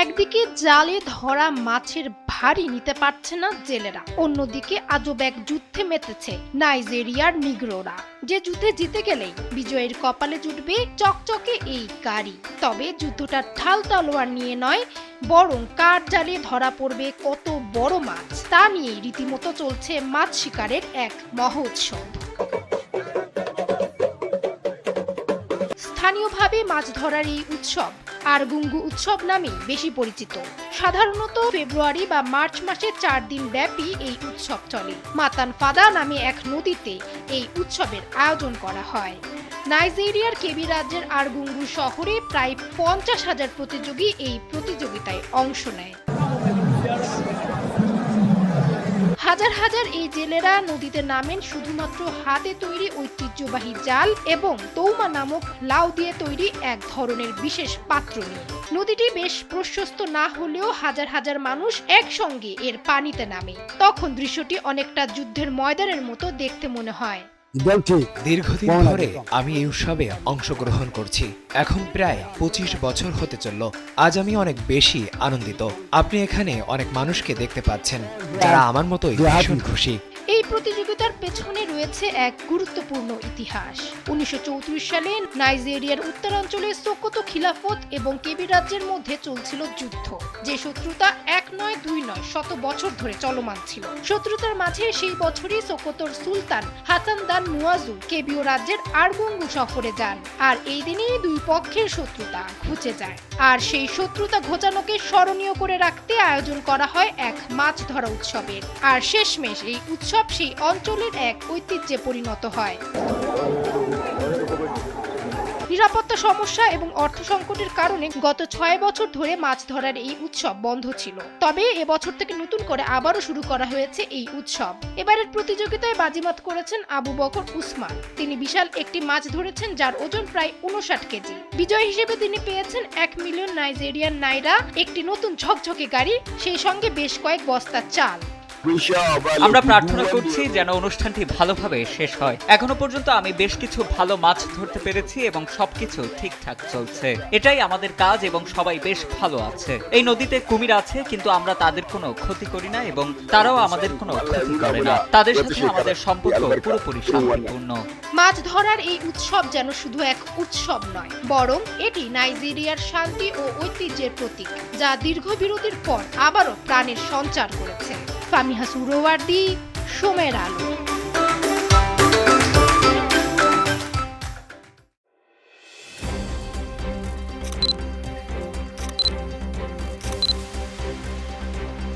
একদিকে জালে ধরা মাছের ভারী নিতে পারছে না জেলেরা, অন্যদিকে আজব এক যুদ্ধে মেতেছে নাইজেরিয়ার নিগ্রোরা। যে যুদ্ধে জিতে গেলেই বিজয়ের কপালে জুটবে চকচকে এই গাড়ি। তবে যুদ্ধটা ঢাল তলোয়ার নিয়ে নয়, বরং কার জালে ধরা পড়বে কত বড় মাছ তা নিয়েই রীতিমতো চলছে মাছ শিকারের এক মহোৎসব। স্থানীয়ভাবে মাছ ধরার এই উৎসব আরগুঙ্গু উৎসব নামেই বেশি পরিচিত। সাধারণত ফেব্রুয়ারি বা মার্চ মাসে 4 দিন ব্যাপী এই উৎসব চলে। মাতান ফাদা নামে এক নদীতে এই উৎসবের আয়োজন করা হয়। নাইজেরিয়ার কেবি রাজ্যের আরগুঙ্গু শহরে প্রায় 50,000 প্রতিযোগী এই প্রতিযোগিতায় অংশ নেয়। হাজার হাজার এই জেলেরা নদীতে নামেন শুধুমাত্র হাতে তৈরি ঐতিহ্যবাহী জাল এবং তৌমা নামক লাউ দিয়ে তৈরি এক ধরনের বিশেষ পাত্র নিয়ে। নদীটি বেশ প্রশস্ত না হলেও হাজার হাজার মানুষ একসঙ্গে এর পানিতে নামে। তখন দৃশ্যটি অনেকটা যুদ্ধের ময়দানের মতো দেখতে মনে হয়। দীর্ঘদিন ধরে আমি এই উৎসবে অংশগ্রহণ করছি। এখন প্রায় 25 বছর হতে চলল। আজ আমি অনেক বেশি আনন্দিত। আপনি এখানে অনেক মানুষকে দেখতে পাচ্ছেন যারা আমার মতোই ভীষণ খুশি। এই প্রতিযোগিতার পেছনে রয়েছে এক গুরুত্বপূর্ণ ইতিহাস। 1934 সালে নাইজেরিয়ার উত্তরাঞ্চলে সোকোতো খিলাফত এবং কেবি রাজ্যের মধ্যে চলছিল যুদ্ধ। যে শত্রুতা 1 নয় 2 নয় শত বছর ধরে চলমান ছিল। শত্রুতার মাঝে সেই বছরই সোকোতোর সুলতান হাসান দান মুয়াজু কেবিও রাজ্যের আরগুঙ্গু শহরে যান। আর এই দিনেই দুই পক্ষের শত্রুতা ঘুচে যায়। আর সেই শত্রুতা ঘোচানোকে স্মরণীয় করে রাখতে আয়োজন করা হয় এক মাছ ধরা উৎসবের। আর শেষমেশ এই উৎসব সেই অঞ্চলের এক ঐতিহ্যে পরিণত হয়। নিরাপত্তা সমস্যা এবং অর্থ সংকটের কারণে গত 6 বছর ধরে মাছ ধরার এই উৎসব বন্ধ ছিল। তবে এবছর থেকে নতুন করে আবারও শুরু করা হয়েছে এই উৎসব। এবারের প্রতিযোগিতায় বাজিমাত করেছেন আবু বকর উসমান। তিনি বিশাল একটি মাছ ধরেছেন যার ওজন প্রায় 59 কেজি। বিজয় হিসেবে তিনি পেয়েছেন 1 মিলিয়ন নাইজেরিয়ান নাইরা, একটি নতুন ঝকঝকে গাড়ি, সেই সঙ্গে বেশ কয়েক বস্তা চাল। আমরা প্রার্থনা করছি যেন অনুষ্ঠানটি ভালোভাবে শেষ হয়। এখনো পর্যন্ত আমি বেশ কিছু ভালো মাছ ধরতে পেরেছি এবং সবকিছু ঠিকঠাক চলছে। এটাই আমাদের কাজ এবং সবাই বেশ ভালো আছে। এই নদীতে কুমির আছে, কিন্তু আমরা তাদের কোনো ক্ষতি করি না এবং তারাও আমাদের কোনো ক্ষতি করে না। তাদের সাথে আমাদের সম্পর্ক পুরোপুরি শান্তিপূর্ণ। মাছ ধরার এই উৎসব যেন শুধু এক উৎসব নয়, বরং এটি নাইজেরিয়ার শান্তি ও ঐতিহ্যের প্রতীক, যা দীর্ঘ বিরতির পর আবারও প্রাণের সঞ্চার করেছে। ফামিহা সুহরাওয়ার্দী, সময়ের আলো।